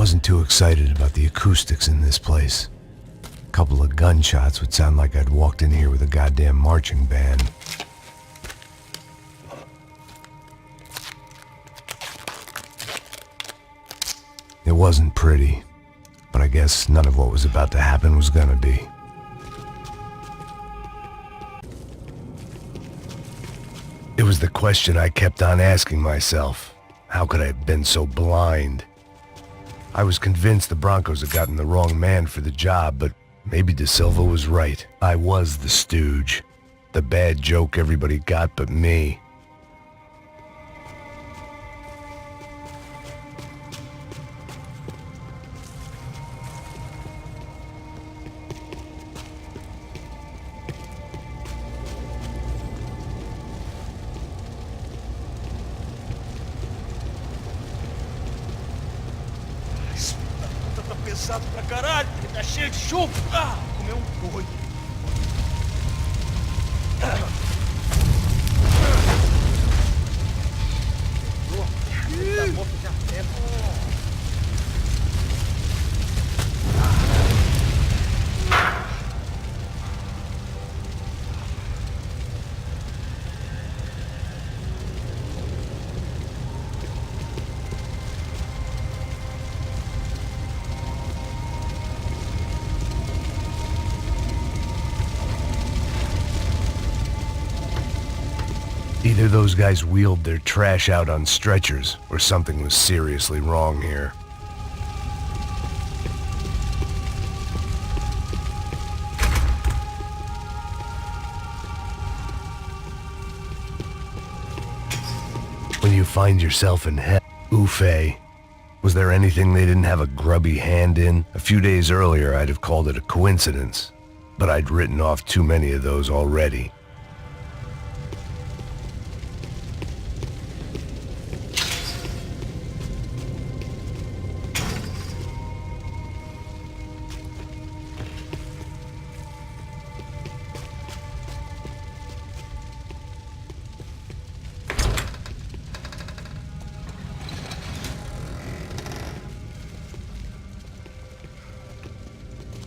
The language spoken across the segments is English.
wasn't too excited about the acoustics in this place. A couple of gunshots would sound like I'd walked in here with a goddamn marching band. It wasn't pretty, but I guess none of what was about to happen was gonna be. It was the question I kept on asking myself. How could I have been so blind? I was convinced the Broncos had gotten the wrong man for the job, but maybe De Silva was right. I was the stooge. The bad joke everybody got but me. Pesado pra caralho, ele tá cheio de chumbo. Ah, comeu boi. Tá morto já tempo. Either those guys wheeled their trash out on stretchers, or something was seriously wrong here. When you find yourself in hell, Ufe, was there anything they didn't have a grubby hand in? A few days earlier I'd have called it a coincidence, but I'd written off too many of those already.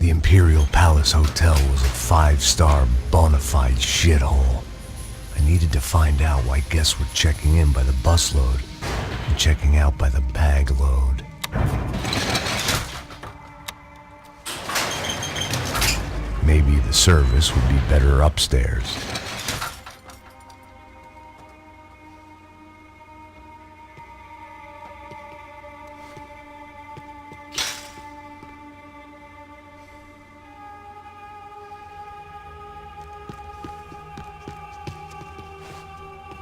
The Imperial Palace Hotel was a 5-star bona fide shithole. I needed to find out why guests were checking in by the busload and checking out by the bag load. Maybe the service would be better upstairs.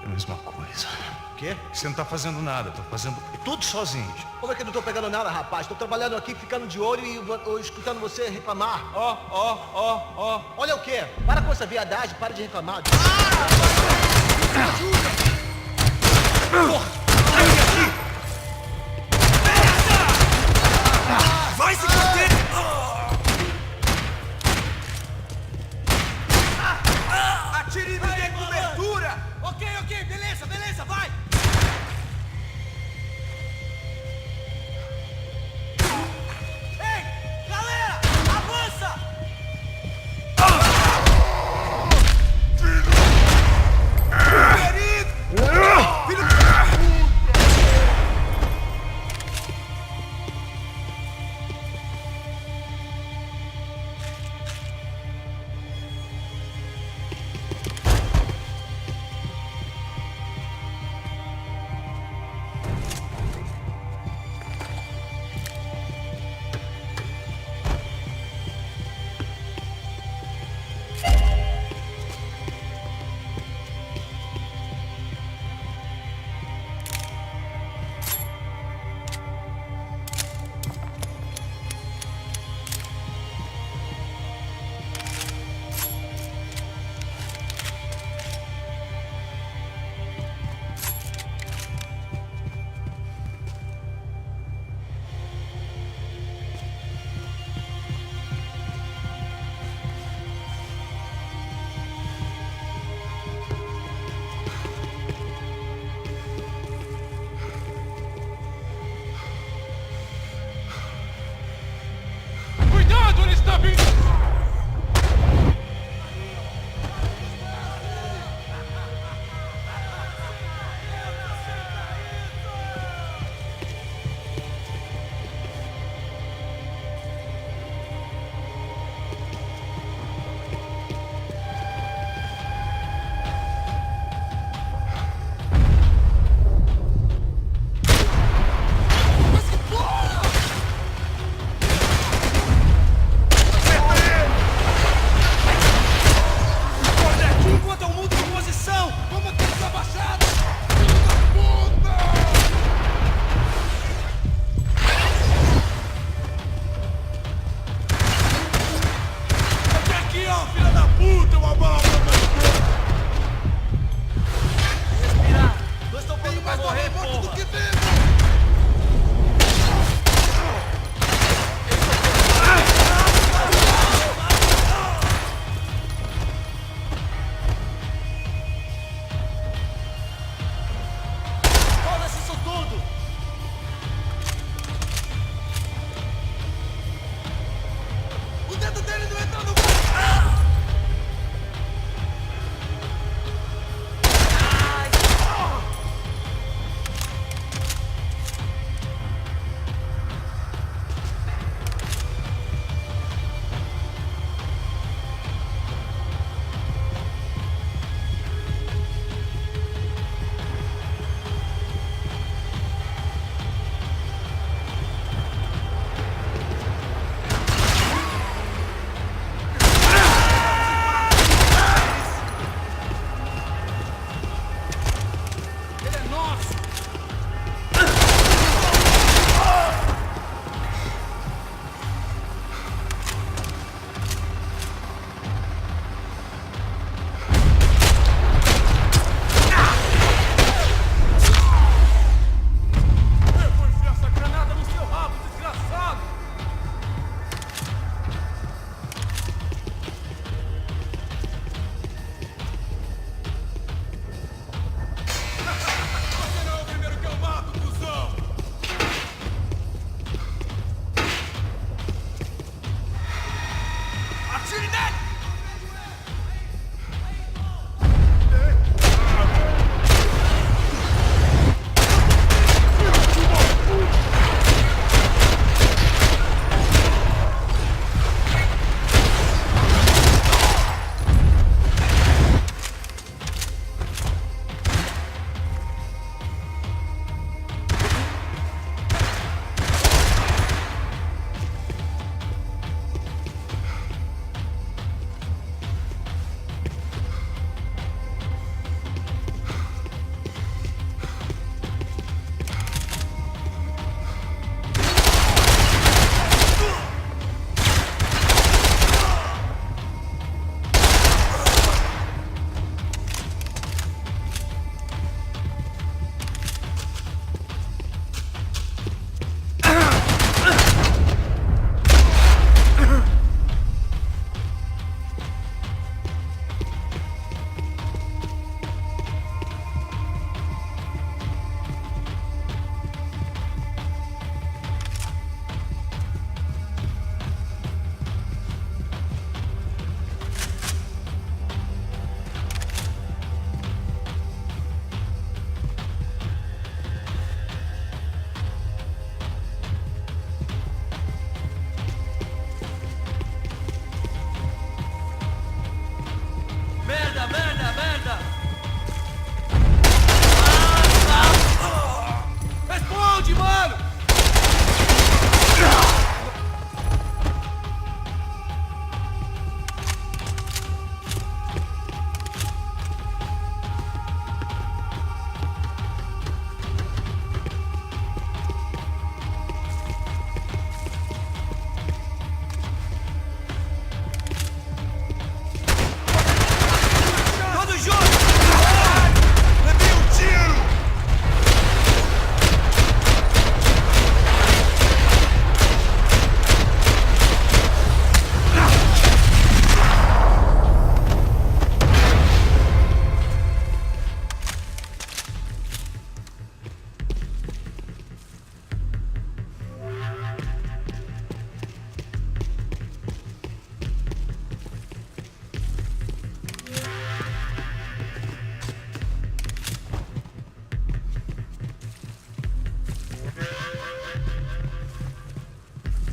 Mesma coisa. O quê? Você não tá fazendo nada, tô fazendo tudo sozinho. Como é que eu não tô pegando nada, rapaz? Tô trabalhando aqui, ficando de olho e escutando você reclamar. Ó. Olha o quê? Para com essa viadagem, para de reclamar. Ajuda! Porra! Sai daqui! Vai se conter! Atire e me dê cobertura! Ok, beleza, vai! Ei, galera, avança! está vindo!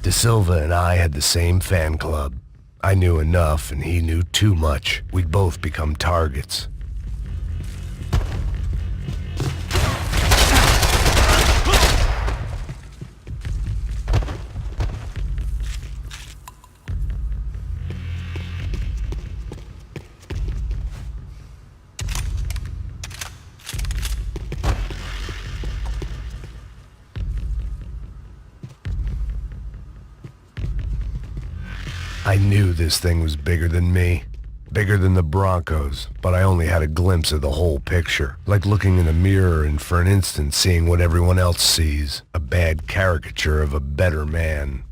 De Silva and I had the same fan club. I knew enough and he knew too much. We'd both become targets. I knew this thing was bigger than me, bigger than the Broncos, but I only had a glimpse of the whole picture, like looking in a mirror and for an instant seeing what everyone else sees, a bad caricature of a better man.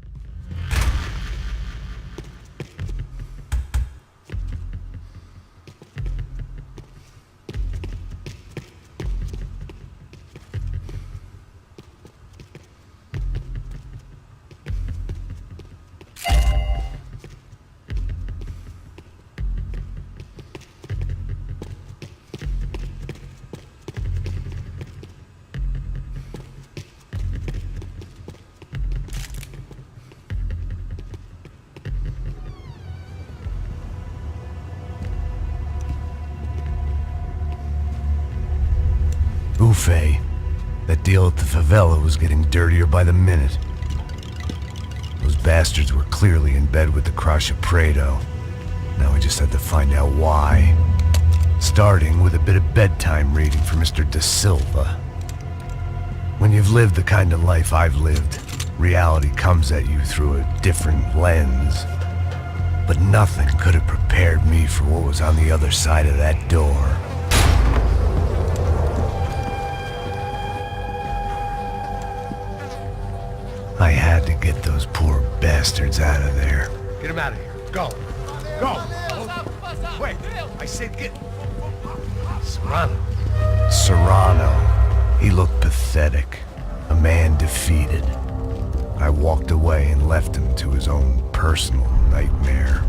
Buffet. That deal at the favela was getting dirtier by the minute. Those bastards were clearly in bed with the Crusher Prado. Now we just had to find out why. Starting with a bit of bedtime reading for Mr. De Silva. When you've lived the kind of life I've lived, reality comes at you through a different lens. But nothing could have prepared me for what was on the other side of that door. I had to get those poor bastards out of there. Get him out of here. Go. Go. Wait. I said get... Serrano. Serrano. He looked pathetic. A man defeated. I walked away and left him to his own personal nightmare.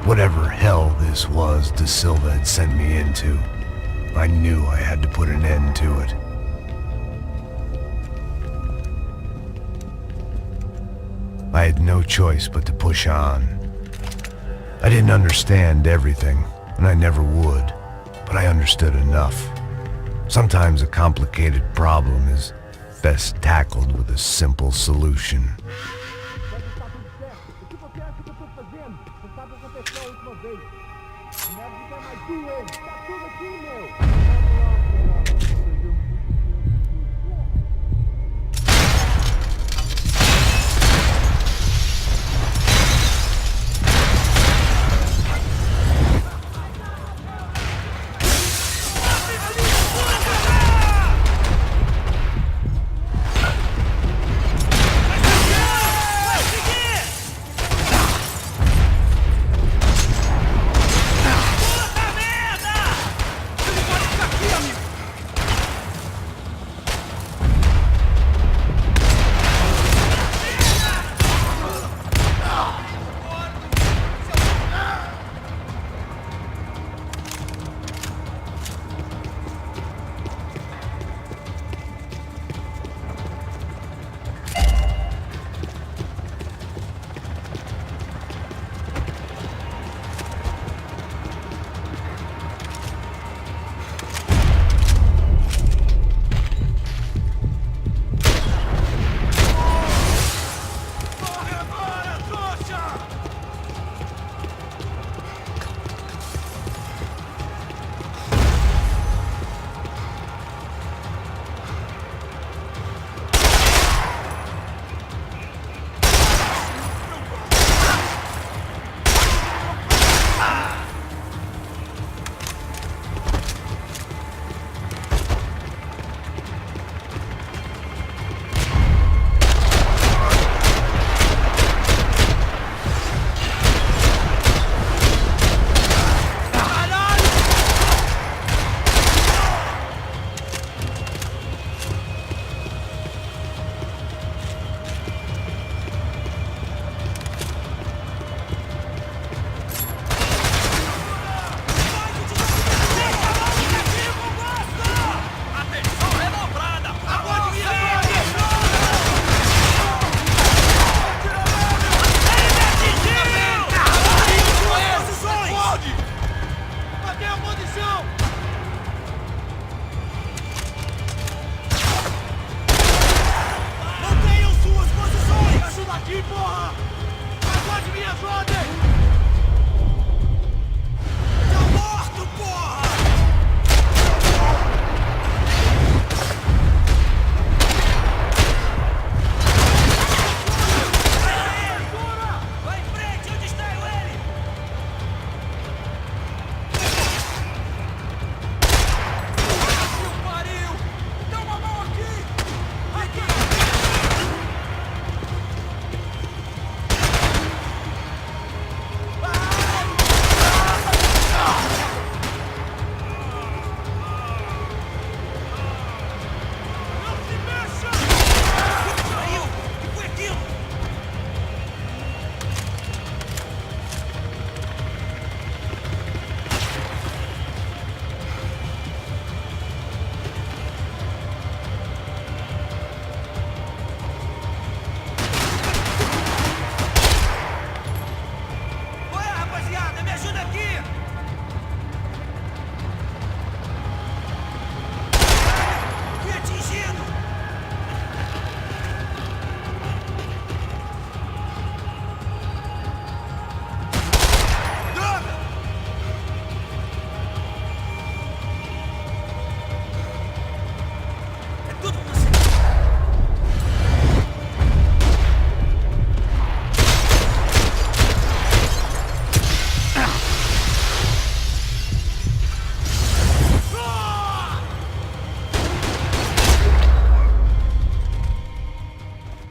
Whatever hell this was De Silva had sent me into, I knew I had to put an end to it. I had no choice but to push on. I didn't understand everything, and I never would, but I understood enough. Sometimes a complicated problem is best tackled with a simple solution. Aqui, amigo.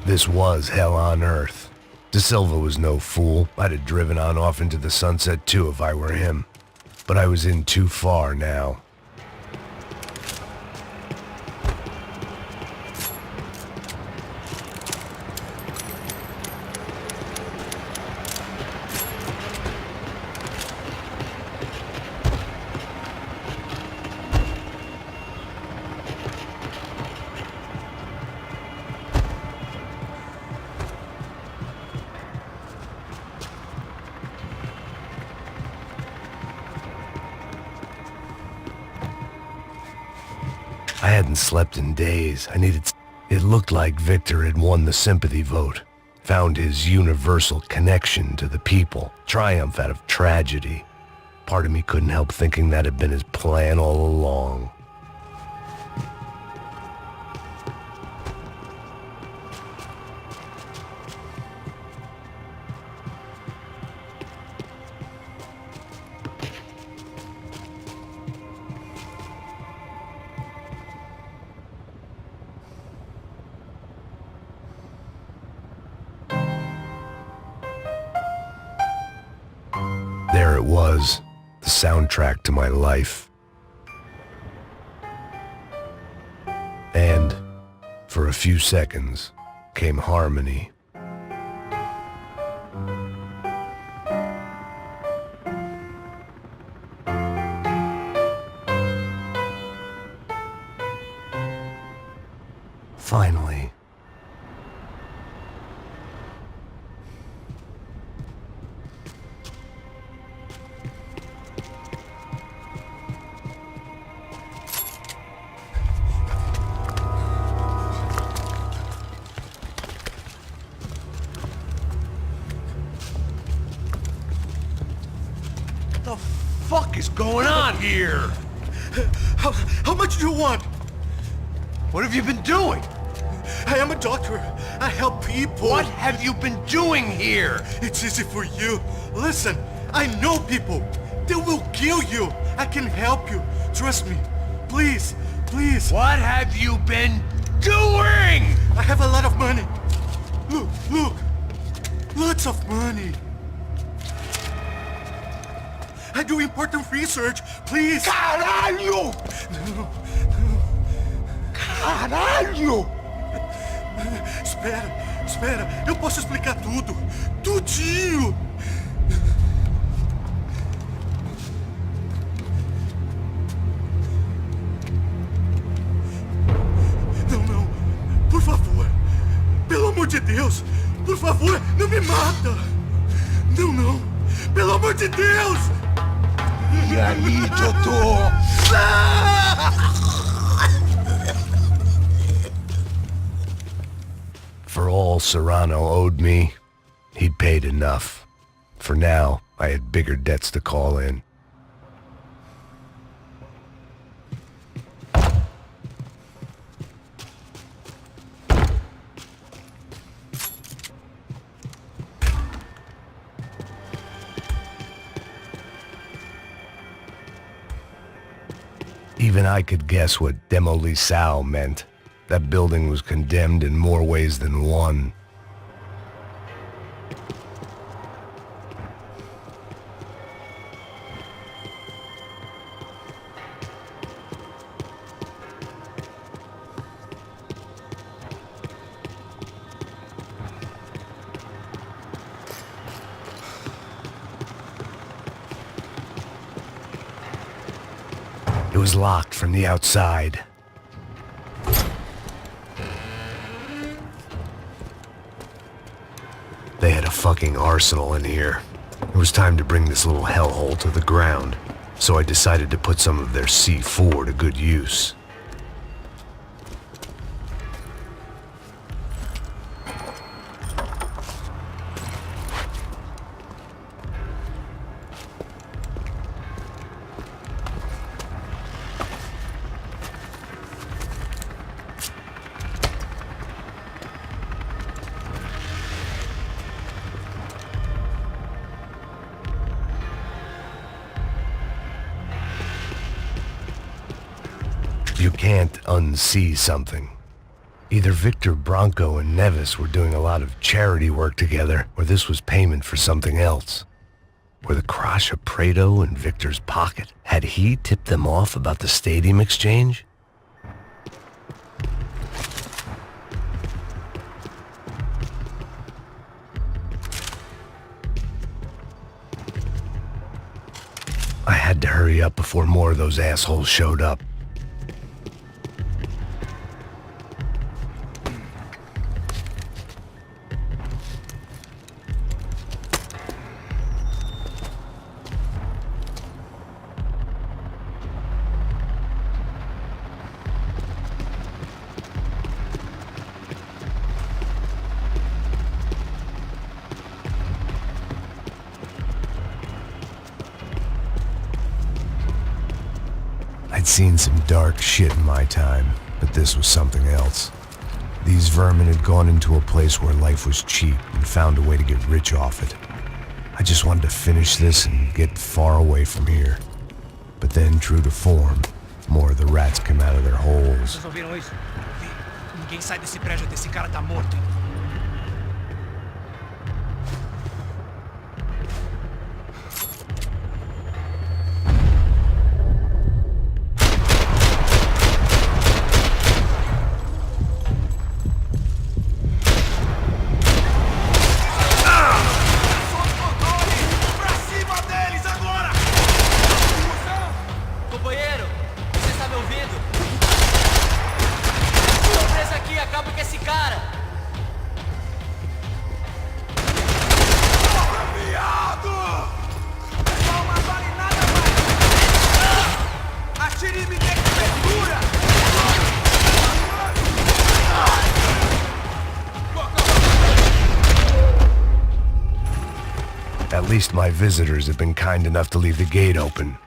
This was hell on earth. De Silva was no fool. I'd have driven on off into the sunset too if I were him. But I was in too far now. I hadn't slept in days. It looked like Victor had won the sympathy vote, found his universal connection to the people, triumph out of tragedy. Part of me couldn't help thinking that had been his plan all along. There it was, the soundtrack to my life. And, for a few seconds, came harmony. Finally. What the fuck is going on here? How much do you want? What have you been doing? I am a doctor. I help people. What have you been doing here? It's easy for you. Listen, I know people. They will kill you. I can help you. Trust me. Please, please. What have you been doing? I have a lot of money. Look, look. Lots of money. I do important research. Please. Caralho! No. Caralho! Espera. Eu posso explicar tudo. Tudinho. Não. Por favor. Pelo amor de Deus. Por favor, não me mata. Não. Pelo amor de Deus. E aí, doutor? For all Serrano owed me, he'd paid enough. for now, I had bigger debts to call in. Even I could guess what demolissao meant. That building was condemned in more ways than one. It was locked from the outside. They had a fucking arsenal in here. It was time to bring this little hellhole to the ground, so I decided to put some of their C4 to good use. You can't unsee something. Either Victor Bronco and Nevis were doing a lot of charity work together, or this was payment for something else. Were the Crash of Prado in Victor's pocket? Had he tipped them off about the stadium exchange? I had to hurry up before more of those assholes showed up. I'd seen some dark shit in my time, but this was something else. These vermin had gone into a place where life was cheap and found a way to get rich off it. I just wanted to finish this and get far away from here. But then, true to form, more of the rats came out of their holes. Vocês ouviram isso? Ninguém sai desse prédio até esse cara tá morto. Companheiro, você está me ouvindo? Tô preso aqui, acaba com esse cara! Viado! Não vale nada mais! Atire e me dê cobertura! At least my visitors have been kind enough to leave the gate open.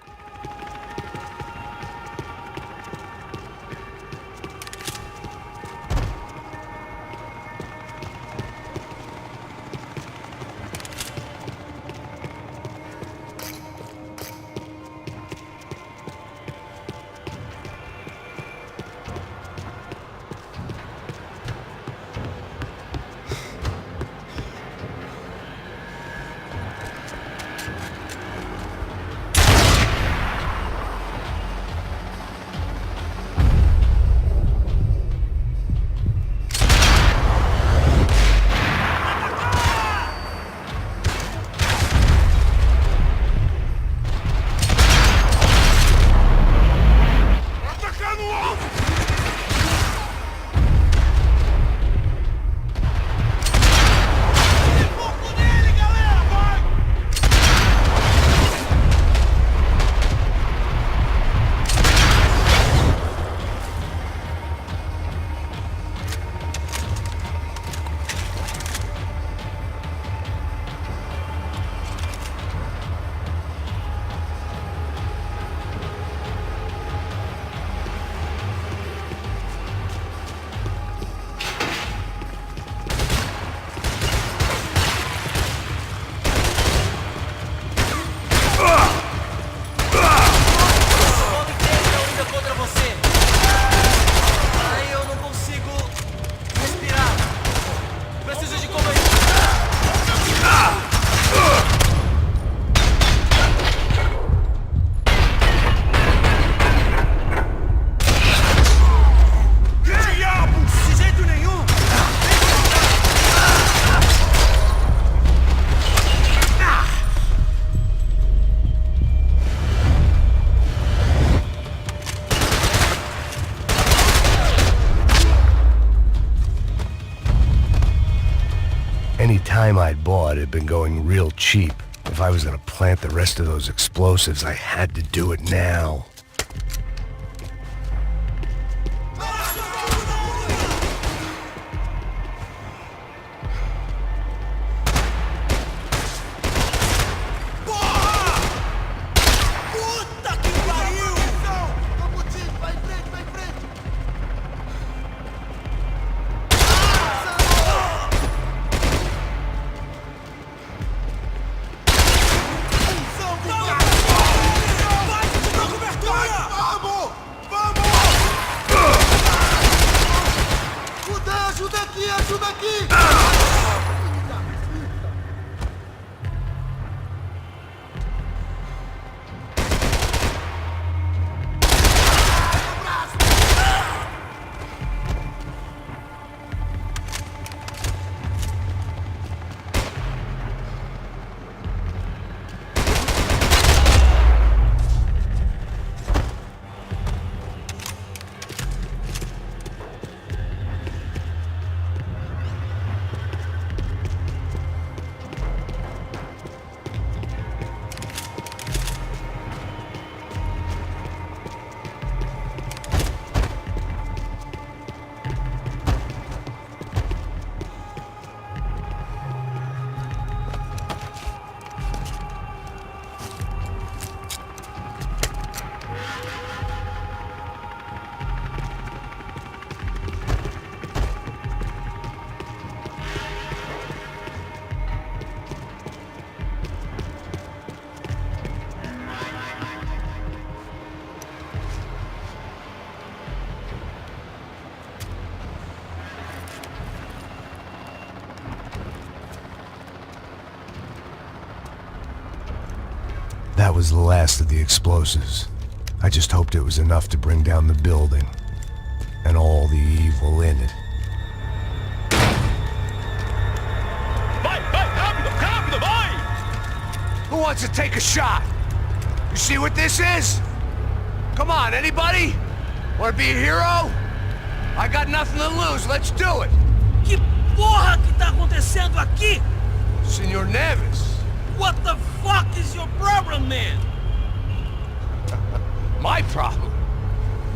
law, it had been going real cheap. If I was gonna plant the rest of those explosives, I had to do it now. That was the last of the explosives. I just hoped it was enough to bring down the building and all the evil in it. Who wants to take a shot? You see what this is? Come on, anybody? Want to be a hero? I got nothing to lose, let's do it! Que porra que tá acontecendo aqui? Senor Neves. What the fuck is your problem, man? My problem?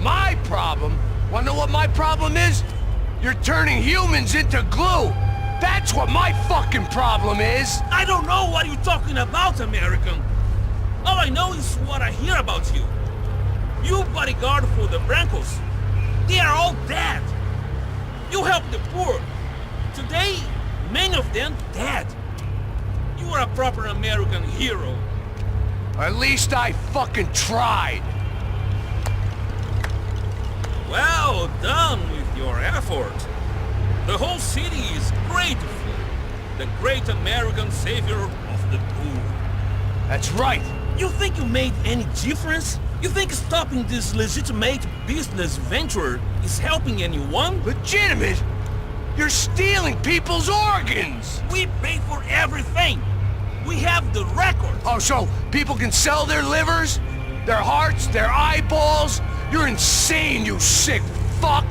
My problem? Wanna know what my problem is? You're turning humans into glue! That's what my fucking problem is! I don't know what you're talking about, American. All I know is what I hear about you. You bodyguard for the Brancos. They are all dead. You help the poor. Today, many of them dead. You are a proper American hero. At least I fucking tried. Well done with your effort. The whole city is grateful. The great American savior of the poor. That's right. You think you made any difference? You think stopping this legitimate business venture is helping anyone? Legitimate? You're stealing people's organs! We pay for everything. We have the record. Oh, so people can sell their livers? Their hearts? Their eyeballs? You're insane, you sick fuck!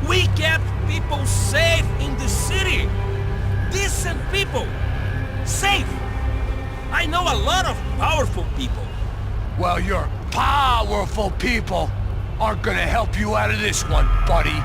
We kept people safe in the city. Decent people. Safe. I know a lot of powerful people. Well, your powerful people aren't gonna help you out of this one, buddy.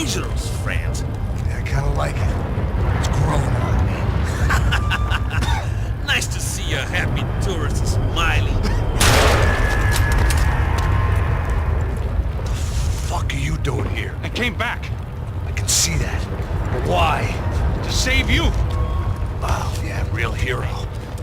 dangerous, friend. Yeah, I kinda like it. It's growing on me. Nice to see a happy tourist smiling. What the fuck are you doing here? I came back I can see that. But why? to save you. Oh, yeah, real hero.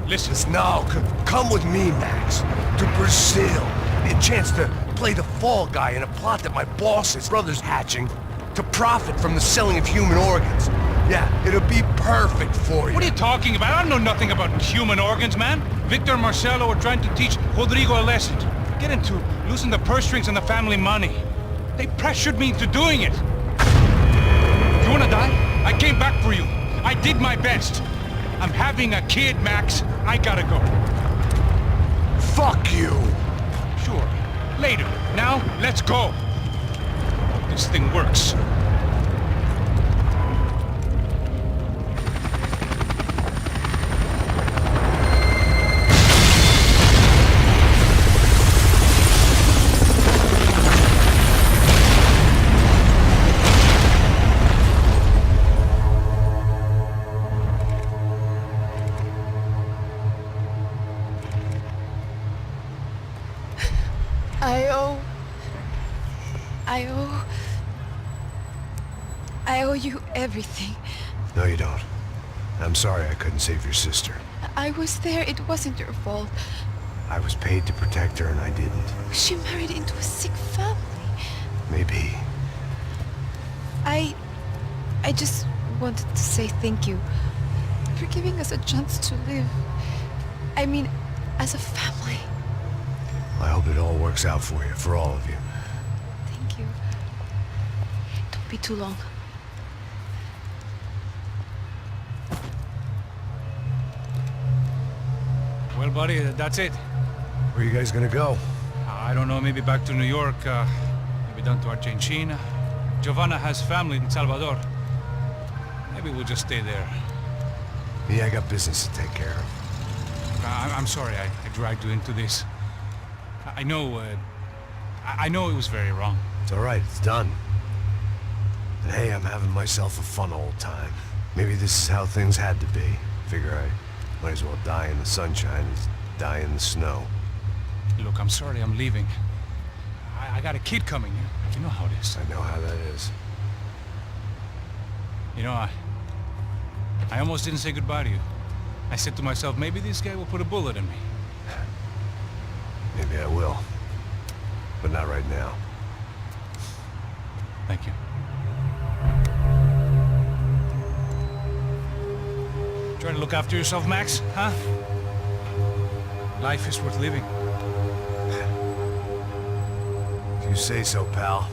Listen, No, come with me, Max. To Brazil. A chance to play the fall guy in a plot that my boss's brother's hatching to profit from the selling of human organs. Yeah, it'll be perfect for you. what are you talking about? I know nothing about human organs, man. Victor and Marcelo were trying to teach Rodrigo a lesson. Get into losing the purse strings and the family money. They pressured me into doing it. You wanna die? I came back for you. I did my best. I'm having a kid, Max. I gotta go. Fuck you. Sure. Later. Now, let's go. This thing works. I owe you everything. No, you don't. I'm sorry I couldn't save your sister. I was there. It wasn't your fault. I was paid to protect her and I didn't. She married into a sick family. Maybe. I just wanted to say thank you for giving us a chance to live. I mean, as a family. I hope it all works out for you, for all of you. Thank you. Don't be too long. Well, buddy, that's it. Where are you guys gonna go? I don't know, maybe back to New York, maybe down to Argentina. Giovanna has family in Salvador. Maybe we'll just stay there. Me, I got business to take care of. I'm sorry I dragged you into this. I know it was very wrong. It's all right, it's done. And hey, I'm having myself a fun old time. Maybe this is how things had to be. Figure I might as well die in the sunshine as die in the snow. Look, I'm sorry I'm leaving. I got a kid coming. You know how it is. I know how that is. You know, I almost didn't say goodbye to you. I said to myself, maybe this guy will put a bullet in me. Maybe I will. But not right now. Thank you. Try to look after yourself, Max, huh? Life is worth living. If you say so, pal.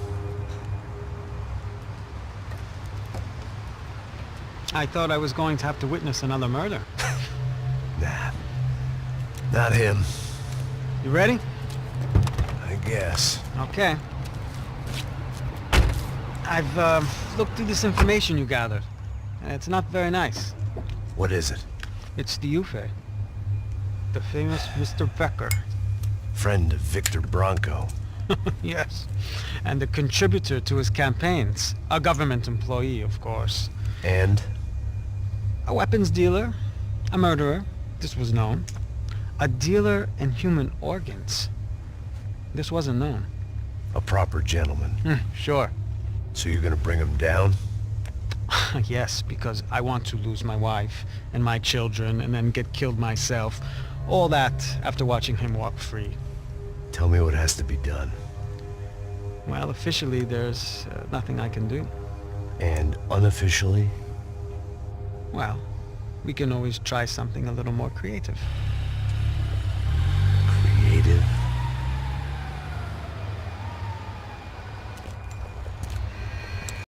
I thought I was going to have to witness another murder. Nah. Not him. You ready? I guess. Okay. I've looked through this information you gathered. It's not very nice. What is it? It's the Ufe. The famous Mr. Becker. Friend of Victor Bronco. Yes. And a contributor to his campaigns. A government employee, of course. And? A weapons dealer. A murderer. This was known. A dealer in human organs. This wasn't known. A proper gentleman. Sure. So you're gonna bring him down? Yes, because I want to lose my wife and my children and then get killed myself. All that after watching him walk free. Tell me what has to be done. Well, officially there's nothing I can do. And unofficially? Well, we can always try something a little more creative. Creative?